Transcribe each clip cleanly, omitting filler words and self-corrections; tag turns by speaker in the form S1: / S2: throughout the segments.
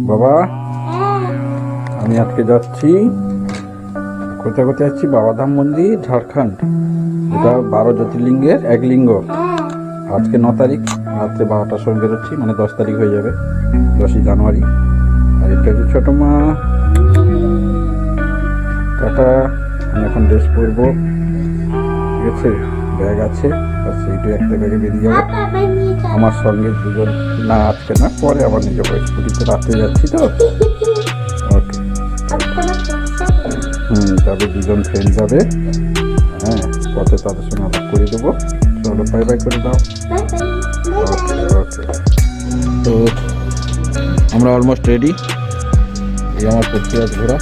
S1: বাবা, আমি আজকে যাচ্ছি কোথায় কোথায় যাচ্ছি? বাবাধাম মন্দির, ঝাড়খণ্ড, যেটা 12 জ্যোতির্লিঙ্গের এক লিঙ্গ। আজকে 9 তারিখ রাত্রে 12টার সময় বেরোচ্ছি, মানে 10 তারিখ হয়ে যাবে, 10ই জানুয়ারি। আর এটা হচ্ছে ছোটো মা। টাটা। আমি এখন ড্রেস পরবো, ঠিক আছে? ব্যাগ আছে, সেইটাই একটা ব্যাগে বেরিয়ে যাবো। আমার সঙ্গে দুজন, না আজকে না, পরে আবার নিয়ে যাবো। স্কুটিতে রাত্রে যাচ্ছি তো। ওকে, যাবে, দুজন ফ্রেন্ড যাবে। হ্যাঁ, পথে তাদের সঙ্গে আলাপ করে দেবো। চলো, বাই বাই করে দাও। ওকে ওকে। তো আমরা অলমোস্ট রেডি। এই আমার পৃথ্বীরাজ ঘোড়া।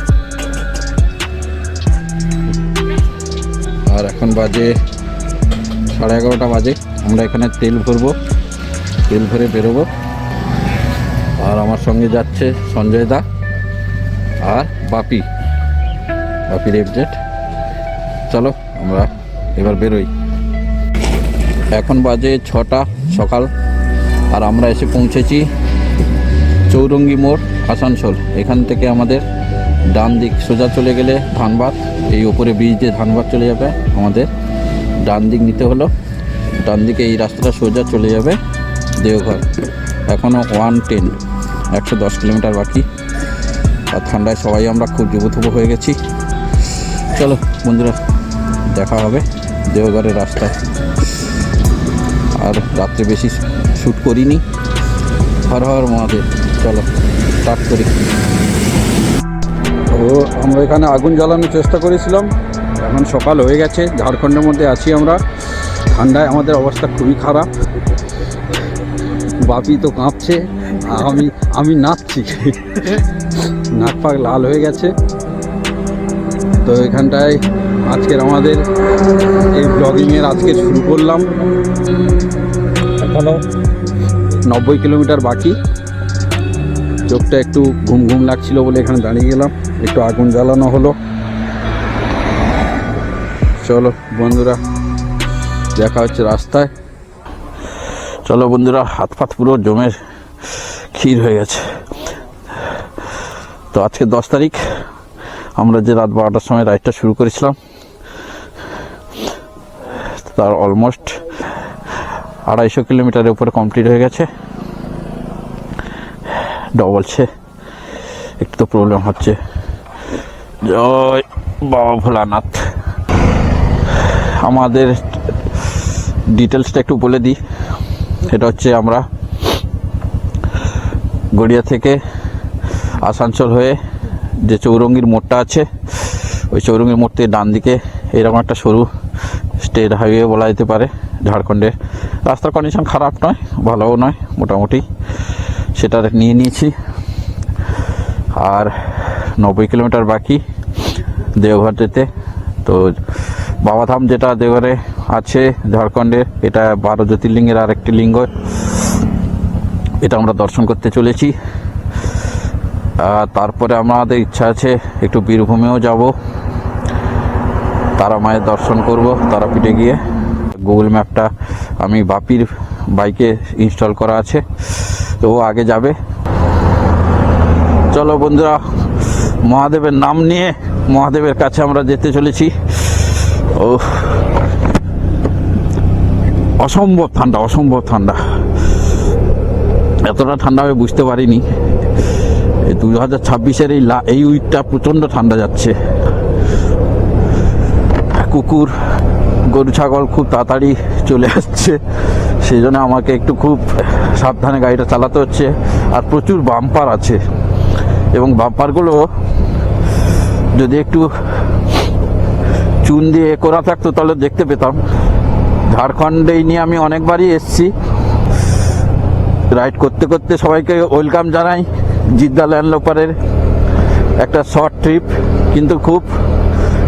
S1: আর এখন বাজে 11:30 বাজে। আমরা এখানে তেল ভরবো, তেল ভরে বেরোবো। আর আমার সঙ্গে যাচ্ছে সঞ্জয় দা আর বাপি রেপজেট। চলো আমরা এবার বেরোই। এখন বাজে 6টা সকাল। আর আমরা এসে পৌঁছেছি চৌরঙ্গি মোড়, আসানসোল। এখান থেকে আমাদের ডান দিক সোজা চলে গেলে ধানবাদ, এই ওপরে ব্রিজ দিয়ে ধানবাদ চলে যাবে। আমাদের ডান দিক নিতে হলো, ডান দিকে এই রাস্তাটা সোজা চলে যাবে দেওঘর। এখনও 110 কিলোমিটার বাকি। আর ঠান্ডায় সবাই আমরা খুব যুবথুবো হয়ে গেছি। চলো বন্ধুরা, দেখা হবে দেওঘরের রাস্তায়। আর রাত্রে বেশি শ্যুট করিনি। হর হর মহাদেব। চলো স্টার্ট করি। তো আমরা এখানে আগুন জ্বালানোর চেষ্টা করেছিলাম। এখন সকাল হয়ে গেছে, ঝাড়খণ্ডের মধ্যে আছি আমরা। ঠান্ডায় আমাদের অবস্থা খুবই খারাপ। বাপি তো কাঁপছে, আমি নাচছি, নাক পাক লাল হয়ে গেছে। তো এখানটায় আজকের আমাদের এই ব্লগিংয়ের আজকে শুরু করলাম। এখনও 90 কিলোমিটার বাকি। চোখটা একটু ঘুম ঘুম লাগছিল বলে এখানে দাঁড়িয়ে গেলাম, একটু আগুন জ্বালানো হলো। চলো বন্ধুরা, দেখা হচ্ছে রাস্তায়। চলো বন্ধুরা, হাত ফাত পুরো জমের ক্ষীর হয়ে গেছে। তো আজকে 10 তারিখ। আমরা যে রাত 12টার সময় রাইডটা শুরু করেছিলাম, তার অলমোস্ট 250 কিলোমিটারের উপরে কমপ্লিট হয়ে গেছে। বলছে একটু তো প্রবলেম হচ্ছে। জয় বাবা ভোলানাথ। আমাদের ডিটেলসটা একটু বলে দিই। এটা হচ্ছে আমরা গড়িয়া থেকে আসানসোল হয়ে যে চৌরঙ্গির মোড়টা আছে, ওই চৌরঙ্গির মোড় থেকে ডান দিকে এরকম একটা সরু স্টেট হাইওয়ে বলা যেতে পারে। ঝাড়খণ্ডের রাস্তার কন্ডিশন খারাপ নয়, ভালোও নয়, মোটামুটি সেটা নিয়ে নিয়েছি। আর 90 কিলোমিটার বাকি দেওঘর যেতে। তো বাবাধাম যেটা দেওঘরে আছে ঝাড়খণ্ডের, এটা 12 জ্যোতির্লিঙ্গের আর একটি লিঙ্গ। এটা আমরা দর্শন করতে চলেছি। তারপরে আমাদের ইচ্ছা আছে একটু বীরভূমেও যাব, তারা মায়ের দর্শন করব তারাপীঠে গিয়ে। গুগল ম্যাপটা আমি বাপির বাইকে ইনস্টল করা আছে, তো ও আগে যাবে। চলো বন্ধুরা, মহাদেবের নাম নিয়ে মহাদেবের কাছে আমরা যেতে চলেছি। ও অসম্ভব ঠান্ডা, অসম্ভব ঠান্ডা। এতটা ঠান্ডা আমি বুঝতে পারিনি। 2026-এর এই উইকটা প্রচণ্ড ঠান্ডা যাচ্ছে। কুকুর, গরু, ছাগল খুব তাড়াতাড়ি চলে আসছে, সেই জন্য আমাকে একটু খুব সাবধানে গাড়িটা চালাতে হচ্ছে। আর প্রচুর বাম্পার আছে, এবং বাম্পারগুলো যদি একটু চুন দিয়ে করা থাকতো তাহলে দেখতে পেতাম। ঝাড়খণ্ডে নিয়ে আমি অনেকবারই এসছি, রাইড করতে করতে সবাইকে ওয়েলকাম জানাই। জিদ্দা ল্যান্ডলোপারের একটা শর্ট ট্রিপ, কিন্তু খুব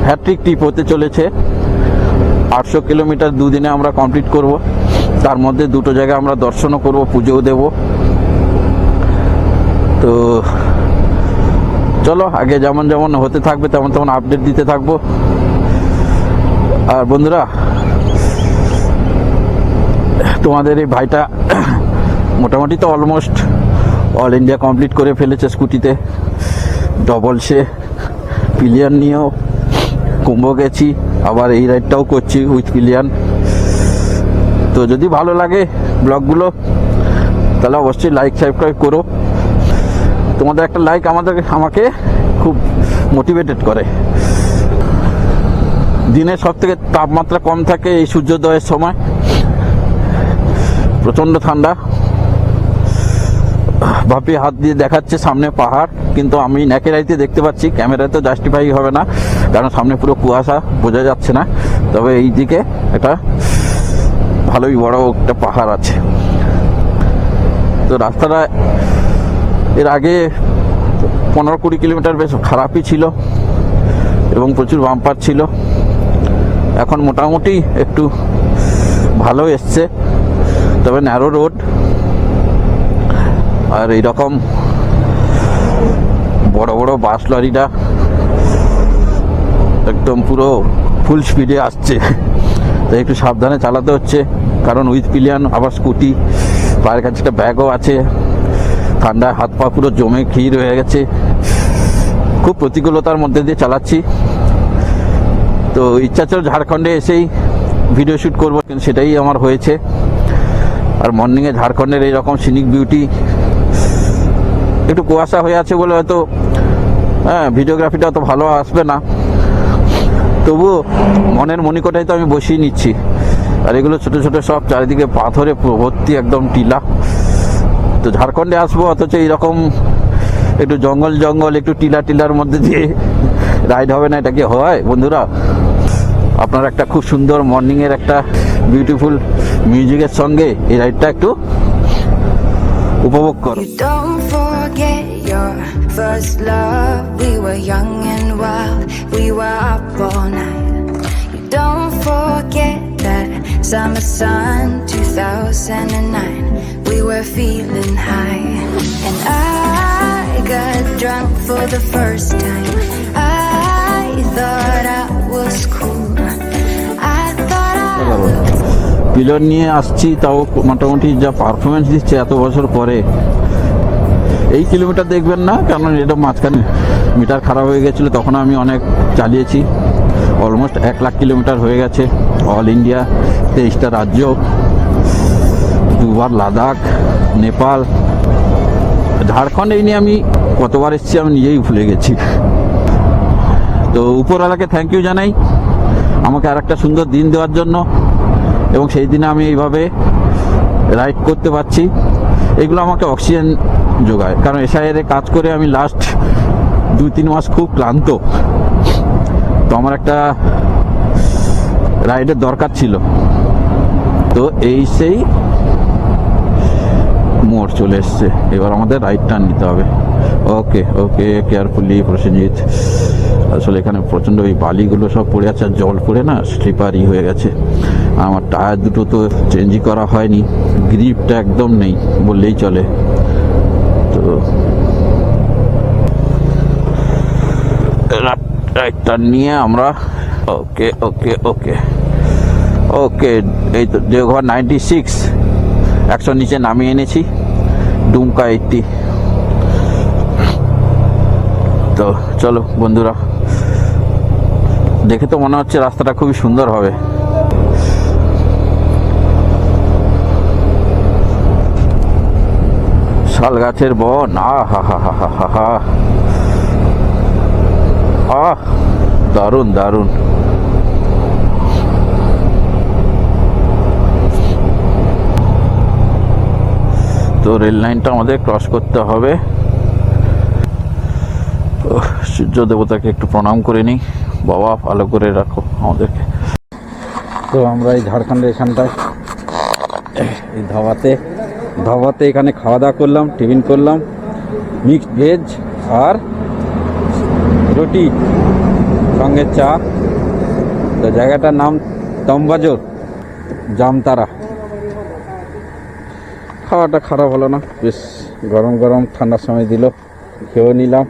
S1: হ্যাট্রিক ট্রিপ হতে চলেছে। 800 কিলোমিটার দুদিনে আমরা কমপ্লিট করব। তার মধ্যে 2টো জায়গায় আমরা দর্শনও করব, পুজোও দেব। তো চলো, আগে যেমন যেমন হতে থাকবে তেমন তেমন আপডেট দিতে থাকবো। আর বন্ধুরা, তোমাদের এই ভাইটা মোটামুটি তো অলমোস্ট অল ইন্ডিয়া কমপ্লিট করে ফেলেছে স্কুটিতে। ডবল সে পিলিয়ন নিয়েও কুম্ভ গেছি, আবার এই রাইডটাও করছি উইথ পিলিয়ন। তো যদি ভালো লাগে ব্লগগুলো তাহলে অবশ্যই লাইক সাবস্ক্রাইব করো। তোমাদের একটা লাইক আমাকে খুব মোটিভেটেড করে। দিনে সব থেকে তাপমাত্রা কম থাকে এই সূর্যোদয়ের সময়, প্রচণ্ড ঠান্ডা। ভাবি হাত দিয়ে দেখাচ্ছে সামনে পাহাড়, কিন্তু আমি ন্যাকের আইতে দেখতে পাচ্ছি, ক্যামেরায় তো জাস্টিফাই হবে না কারণ সামনে পুরো কুয়াশা, বোঝা যাচ্ছে না। তবে এই দিকে একটা ভালোই বড় একটা পাহাড় আছে। তো রাস্তাটা এর আগে 15-20 কিলোমিটার বেশ খারাপই ছিল এবং প্রচুর বাম্পার ছিল। এখন মোটামুটি একটু ভালো এসছে, তবে ন্যারো রোড। আর এইরকম বড় বড় বাস লরিটা একদম পুরো ফুল স্পিডে আসছে, তাই একটু সাবধানে চালাতে হচ্ছে। কারণ উইথ পিলিয়ন, আবার স্কুটি, পায়ের কাছে একটা ব্যাগও আছে, ঠান্ডায় হাত পা পুরো জমে ক্ষীর হয়ে গেছে। খুব প্রতিকূলতার মধ্যে দিয়ে চালাচ্ছি। তো ইচ্ছা ছিল ঝাড়খণ্ডে এসেই ভিডিও শ্যুট করবো, কিন্তু সেটাই আমার হয়েছে। আর মর্নিংয়ে ঝাড়খণ্ডের এইরকম সিনিক বিউটি, একটু কুয়াশা হয়ে আছে বলে হয়তো ভিডিওগ্রাফিটা অত ভালো আসবে না, তবুও মনের মণিকোটায় তো আমি বসিয়ে নিচ্ছি। আর এগুলো ছোট ছোট সব চারিদিকে পাথরে ভর্তি, একদম টিলা। তো ঝাড়খণ্ডে আসবো অথচ এইরকম একটু জঙ্গল জঙ্গল, একটু টিলার মধ্যে দিয়ে রাইড হবে না? এটা কি হয় বন্ধুরা? আপনার একটা খুব সুন্দর মর্নিংয়ের একটা বিউটিফুল মিউজিকের সঙ্গে এই রাইডটা একটু উপভোগ করো।
S2: Don't forget your first love. We were young and wild. We were up all night. You don't forget that summer sun 2009. We were feeling high, and I got drunk for the first time. I thought I was cool. I thought
S1: Pilon নিয়ে আসছি, তাও মোটামুটি যা performance দিচ্ছে এত বছর পরে। এই কিলোমিটার দেখবেন না, কারণ এটা মাঝখানে মিটার খারাপ হয়ে গেছিলো, তখন আমি অনেক চালিয়েছি। অলমোস্ট 1 লাখ কিলোমিটার হয়ে গেছে। অল ইন্ডিয়া 23টা রাজ্য, 2বার লাদাখ, নেপাল, ঝাড়খণ্ড। এই নিয়ে আমি কতবার এসেছি আমি নিজেই ভুলে গেছি। তো উপরওয়ালাকে থ্যাংক ইউ জানাই আমাকে আর একটা সুন্দর দিন দেওয়ার জন্য, এবং সেই দিনে আমি এইভাবে রাইড করতে পারছি। এগুলো আমাকে অক্সিজেন যোগায়, কারণ এসআইআর কাজ করে আমি লাস্ট 2-3 মাস খুব ক্লান্ত। তো আমার একটা রাইডের দরকার ছিল। তো এই সেই মোড় চলে এসছে, এবার আমাদের রাইড টার্ন নিতে হবে। ওকে ওকে, কেয়ারফুলি প্রসেনজিৎ। আসলে এখানে প্রচণ্ড ওই বালিগুলো সব পড়ে আছে, আর জল পড়ে না স্লিপারি হয়ে গেছে। আমার টায়ার দুটো তো চেঞ্জই করা হয়নি, গ্রিপটা একদম নেই বললেই চলে। তো রাইডটা নিয়ে আমরা ওকে ওকে ওকে ওকে, এই তো দেওঘর 96, 100 নিচে নামিয়ে এনেছি, ডুমকা 80। তো চলো বন্ধুরা, দেখে তো মনে হচ্ছে রাস্তাটা খুবই সুন্দর হবে। শাল গাছের বন, আহা হা হা হা হা হা, আহ দারুণ দারুণ। তো রেল লাইনটা আমাদের ক্রস করতে হবে। সূর্য দেবতাকে একটু প্রণাম করে নিই, বাবা ভালো করে রাখো আমাদেরকে। তো আমরা এই ঝাড়খণ্ডের এখানটায় এই ধাবাতে এখানে খাওয়া দাওয়া করলাম, টিফিন করলাম, মিক্সড ভেজ আর রুটি সঙ্গে চা। তো জায়গাটার নাম তম্বাজোর, জামতারা। খাওয়াটা খারাপ হলো না, বেশ গরম গরম ঠান্ডার সময় দিল, খেয়েও নিলাম।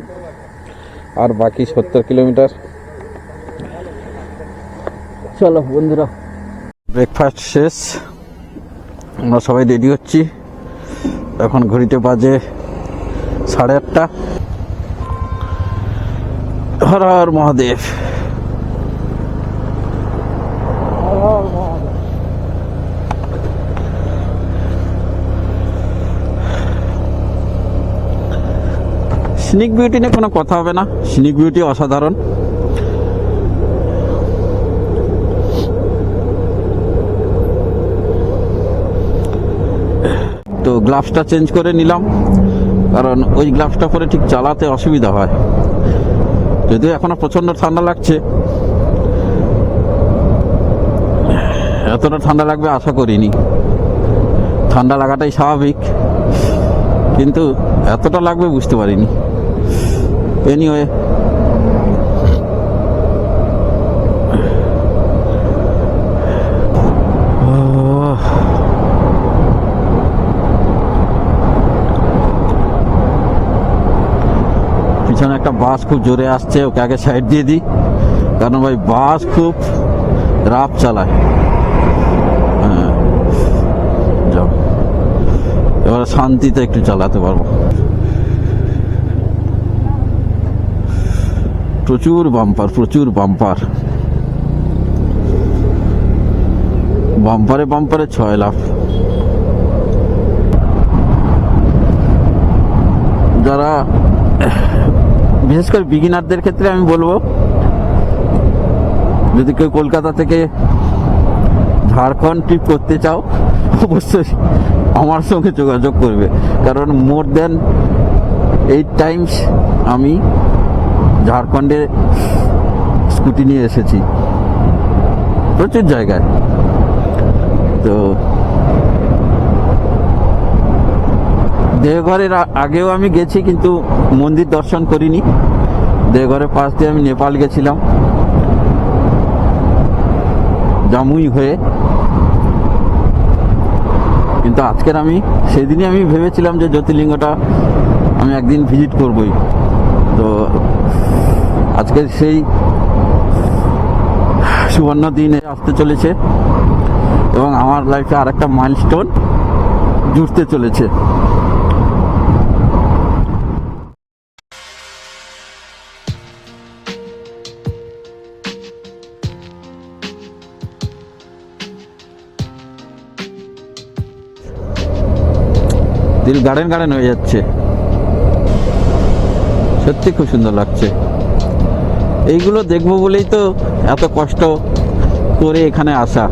S1: আর বাকি 70 কিলোমিটার। চলো বন্ধুরা, ব্রেকফাস্ট শেষ, আমরা সবাই রেডি হচ্ছি। এখন ঘড়িতে বাজে 8:30। হর হর মহাদেব। সিনিক বিউটি নিয়ে কোনো কথা হবে না, সিনিক বিউটি অসাধারণ। তো গ্লাভসটা চেঞ্জ করে নিলাম, কারণ ওই গ্লাভসটা পরে ঠিক চালাতে অসুবিধা হয়। যদিও এখনো প্রচণ্ড ঠান্ডা লাগছে, এতটা ঠান্ডা লাগবে আশা করিনি। ঠান্ডা লাগাটাই স্বাভাবিক, কিন্তু এতটা লাগবে বুঝতে পারিনি। এনিওয়ে, পিছনে একটা বাস খুব জোরে আসছে, ওকে আগে সাইড দিয়ে দিই, কারণ ভাই বাস খুব রাফ চালায়। হ্যাঁ, যাও, এবার শান্তিতে একটু চালাতে পারবো। প্রচুর বাম্পার, প্রচুর বাম্পার, বাম্পারে বাম্পারে 6 লাখ। যারা বিশেষ করে বিগিনারদের ক্ষেত্রে আমি বলবো, যদি কেউ কলকাতা থেকে ঝাড়খণ্ড ট্রিপ করতে চাও, অবশ্যই আমার সঙ্গে যোগাযোগ করবে, কারণ মোর দেন 8 টাইমস আমি ঝাড়খণ্ডে স্কুটি নিয়ে এসেছি, প্রচুর জায়গায়। তো দেওঘরের আগেও আমি গেছি, কিন্তু মন্দির দর্শন করিনি। দেওঘরের পাশ দিয়ে আমি নেপাল গেছিলাম জামুই হয়ে, কিন্তু আজকের আমি সেদিনই আমি ভেবেছিলাম যে জ্যোতির্লিঙ্গটা আমি একদিন ভিজিট করবই। তো আজকে সেই সুবর্ণ দিনে আসতে চলেছে, এবং আমার লাইফে আর একটা মাইলস্টোন জুড়তে চলেছে। দিল গার্ডেন গার্ডেন হয়ে যাচ্ছে, সত্যি খুব সুন্দর লাগছে। এইগুলো দেখবো বলেই তো এত কষ্ট করে এখানে আসা।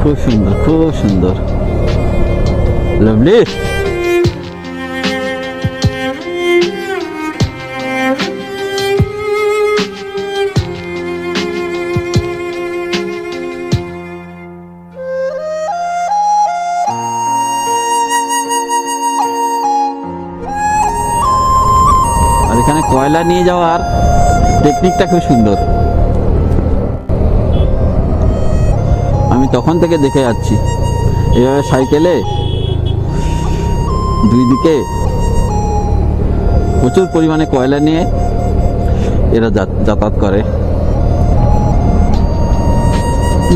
S1: খুব সুন্দর, খুব সুন্দর, লাভলি। এখানে কয়লা নিয়ে যাওয়ার টেকনিকটা খুব সুন্দর, আমি তখন থেকে দেখে যাচ্ছি। এভাবে সাইকেলে দুই দিকে প্রচুর পরিমাণে কয়লা নিয়ে এরা যাতায়াত করে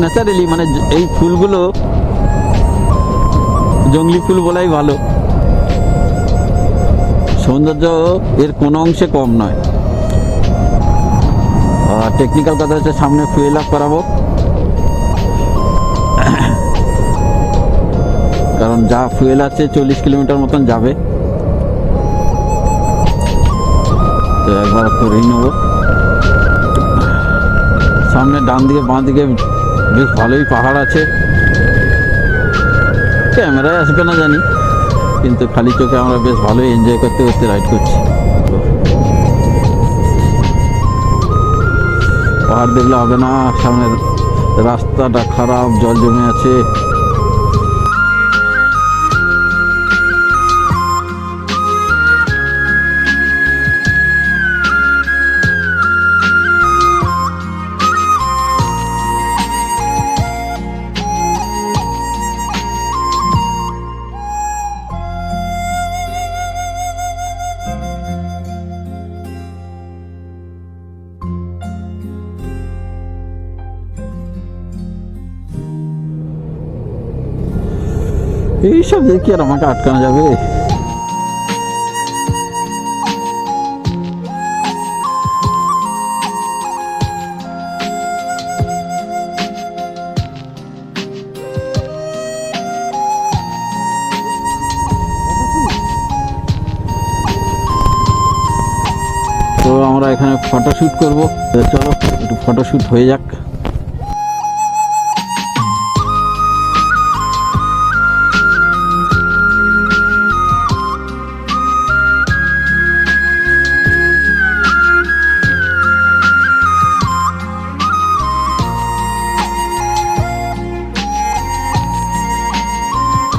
S1: ন্যাচারালি। মানে এই ফুলগুলো জঙ্গলি ফুল বলাই ভালো, সৌন্দর্য এর কোনো অংশে কম নয়। টেকনিক্যাল কথা হচ্ছে সামনে ফুয়েল আপ করাবো, কারণ যা ফুয়েল আছে 40 কিলোমিটার মতন যাবে, তো একবার করেই নেবো। সামনে ডান দিকে বাঁ দিকে বেশ ভালোই পাহাড় আছে, ক্যামেরায় আসবে না জানি, কিন্তু খালি চোখে আমরা বেশ ভালোই এনজয় করতে করতে রাইড করছি। পাহাড় দেখলে হবে না, সামনের রাস্তাটা খারাপ, জল জমে আছে। এইসব দেখি আর আমাকে আটকানো যাবে? তো আমরা এখানে ফটোশ্যুট করব, চলো একটু ফটোশ্যুট হয়ে যাক।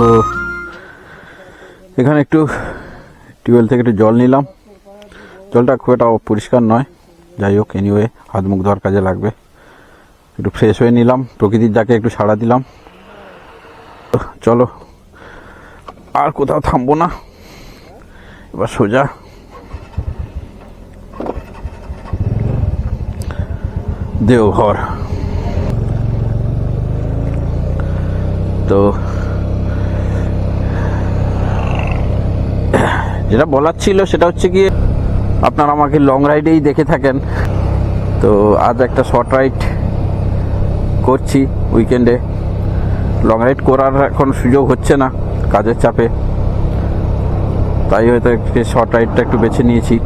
S1: তো এখানে একটু টিউবওয়েল থেকে একটু জল নিলাম, জলটা খুব একটা পরিষ্কার নয়, যাই হোক এনিওয়ে হাত মুখ ধোয়ার কাজে লাগবে। একটু ফ্রেশ হয়ে নিলাম, প্রকৃতির ডাকে একটু সাড়া দিলাম। চলো আর কোথাও থামবো না, এবার সোজা দেওঘর। তো যেটা বলার ছিল সেটা হচ্ছে গিয়ে, আপনারা আমাকে লং রাইডেই দেখে থাকেন, তো আজ একটা শর্ট রাইড করছি উইকেন্ডে। লং রাইড করার এখন সুযোগ হচ্ছে না কাজের চাপে, তাই হয়তো শর্ট রাইডটা একটু বেছে নিয়েছি।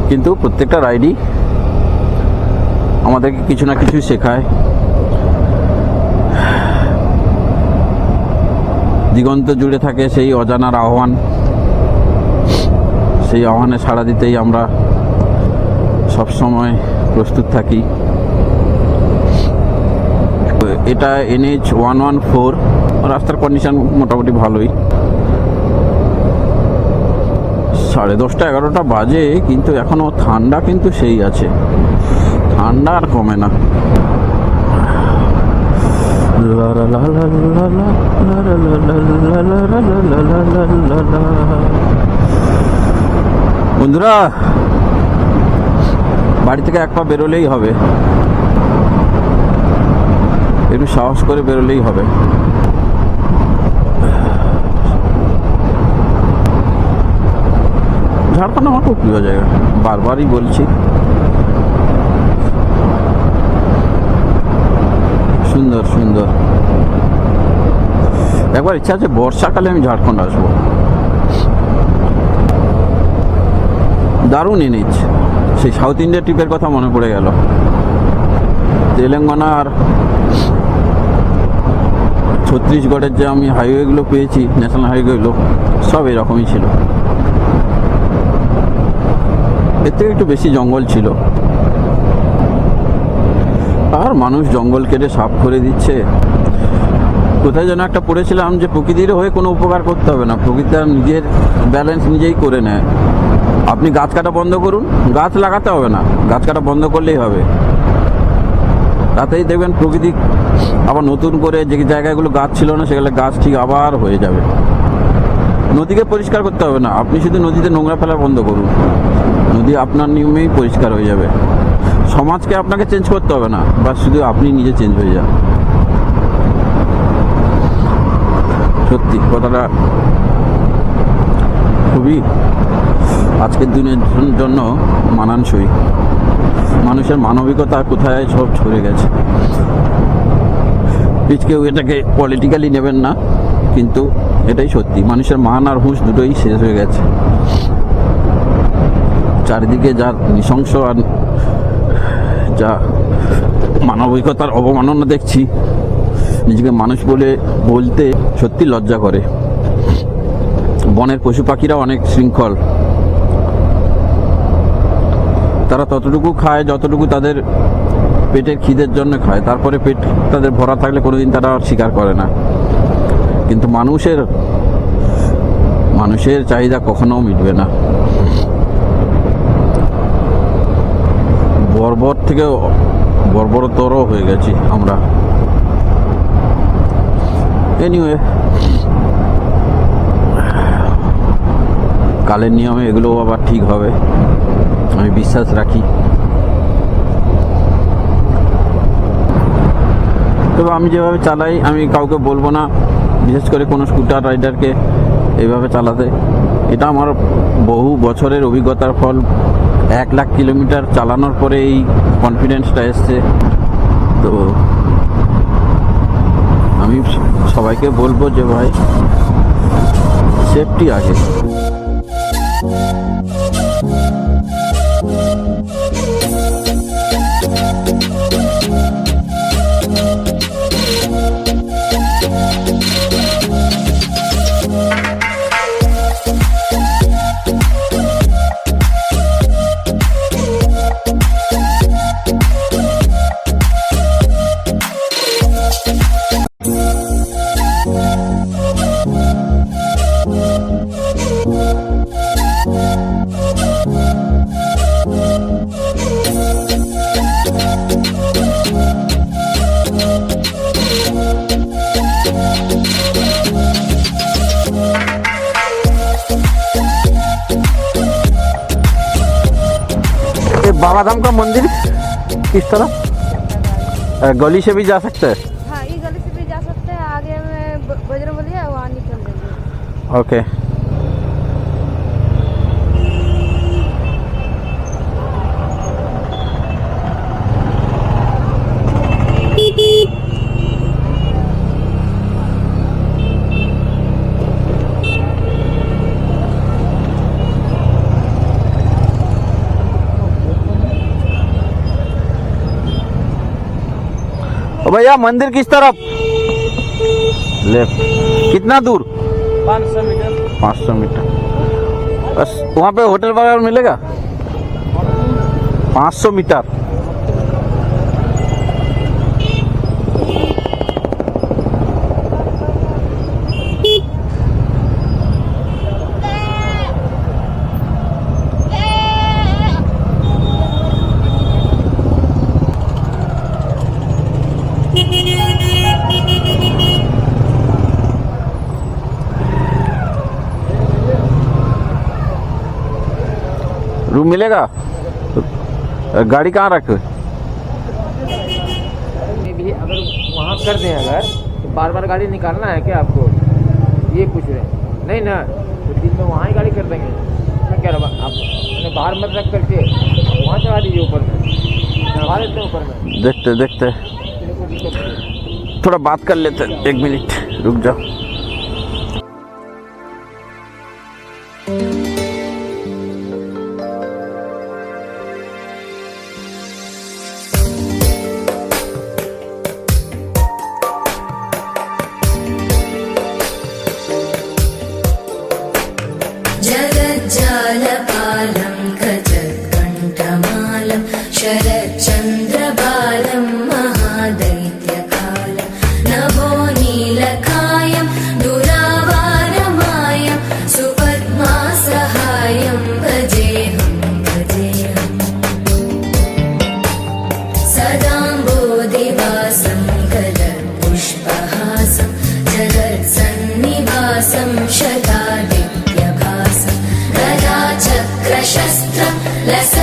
S1: কিন্তু প্রত্যেকটা রাইডই আমাদেরকে কিছু না কিছু শেখায়। দিগন্ত জুড়ে থাকে সেই অজানার আহ্বান, সেই আহ্বানে সাড়া দিতেই আমরা সবসময় প্রস্তুত থাকি। এটা NH 114, রাস্তার কন্ডিশন মোটামুটি ভালোই। 10:30 11টা বাজে, কিন্তু এখনও ঠান্ডা কিন্তু সেই আছে, ঠান্ডা আর কমে না। বন্ধুরা, বাড়ি থেকে এক পা বেরোলেই হবে, একটু সাহস করে বেরোলেই হবে। ঝাড়খণ্ড আমার খুব প্রিয় জায়গা, বারবারই বলছি। সুন্দর সুন্দর, একবার ইচ্ছা আছে বর্ষাকালে আমি ঝাড়খণ্ড আসবো। দারুণ এনেছে, সেই সাউথ ইন্ডিয়া ট্রিপের কথা মনে পড়ে গেল। তেলেঙ্গানা আর ছত্তিশগড়ের যে আমি হাইওয়েগুলো পেয়েছি, ন্যাশনাল হাইওয়েগুলো, সব এরকমই ছিল। এর থেকে একটু বেশি জঙ্গল ছিল, আর মানুষ জঙ্গল কেটে সাফ করে দিচ্ছে। কোথায় যেন একটা পড়েছিলাম যে প্রকৃতির হয়ে কোনো উপকার করতে হবে না, প্রকৃতি তার নিজের ব্যালেন্স নিজেই করে নেয়। আপনি গাছ কাটা বন্ধ করুন, গাছ লাগাতে হবে না, গাছ কাটা বন্ধ করলেই হবে। তাতেই দেখবেন প্রকৃতি আবার নতুন করে যে জায়গাগুলো গাছ ছিল না সেগুলো গাছ ঠিক আবার হয়ে যাবে। নদীকে পরিষ্কার করতে হবে না, আপনি শুধু নদীতে নোংরা ফেলা বন্ধ করুন, নদী আপনার নিয়মেই পরিষ্কার হয়ে যাবে। সমাজকে আপনাকে চেঞ্জ করতে হবে না, বা শুধু আপনি নিজে চেঞ্জ হয়ে যান। সত্যি কথাটা খুবই আজকের দিনের জন্য মানানসই। মানুষের মানবিকতা কোথায় সব ছড়ে গেছে। প্লিজ কেউ এটাকে পলিটিক্যালি নেবেন না, কিন্তু এটাই সত্যি, মানুষের মান আর হুঁশ দুটোই শেষ হয়ে গেছে। চারিদিকে যা নৃশংস আর যা মানবিকতার অবমাননা দেখছি, নিজেকে মানুষ বলে বলতে সত্যি লজ্জা করে। বনের পশু পাখিরা অনেক শৃঙ্খল, তারা ততটুকু খায় যতটুকু তাদের পেটের খিদের জন্য খায়, তারপরে পেট তাদের ভরা থাকলে কোনোদিন তারা আর শিকার করে না। কিন্তু মানুষের চাহিদা কখনো মিটবে না। বর্বর থেকে বর্বরতর হয়ে গেছি আমরা। এনিওয়ে, কালের নিয়মে এগুলো আবার ঠিক হবে, আমি বিশ্বাস রাখি। তবে আমি যেভাবে চালাই আমি কাউকে বলবো না, বিশেষ করে কোনো স্কুটার রাইডারকে এইভাবে চালাতে। এটা আমার বহু বছরের অভিজ্ঞতার ফল। 1,00,000 কিলোমিটার চালানোর পরে এই কনফিডেন্সটা এসছে। তো আমি সবাইকে বলবো যে ভাই সেফটি আগে। बाबा धाम का मंदिर किस तरफ? गली से भी जा सकते हैं?
S3: हाँ, ये गली से भी जा सकते हैं। आगे में बजरंगबली है, वहाँ निकल जाएंगे।
S1: ओके। ओ भैया मंदिर किस तरफ? लेफ्ट। कितना दूर?
S4: 500 मीटर।
S1: 500 मीटर। बस वहाँ पे होटल वगैरह मिलेगा? 500 मीटर। रूम मिलेगा? गाड़ी कहाँ रखे?
S4: भी अगर वहाँ कर दें अगर तो बार बार गाड़ी निकालना है क्या आपको, ये पूछ रहे हैं? नहीं ना, तो दिन में वहाँ ही गाड़ी कर देंगे। मैं कह रहा हूँ आप बाहर मत रख करके वहाँ चढ़ा दीजिए ऊपर में, चढ़वा देते हैं ऊपर में।
S1: देखते देखते थोड़ा बात कर लेते, 1 मिनट रुक जाओ।
S2: जगज्जालपालं खचत्कण्ठमालं शरच्चन्द्रबालं महादैत्यकालं नभो नीलकायं दुरावारमायं सुपद्मासहायं भजेऽहं भजेऽहम् सदाम्बोधिवासं कलत्पुष्पहासं जगत्सन्निवासं शतादित्यभासं गदाचक्रशस्त्रं लस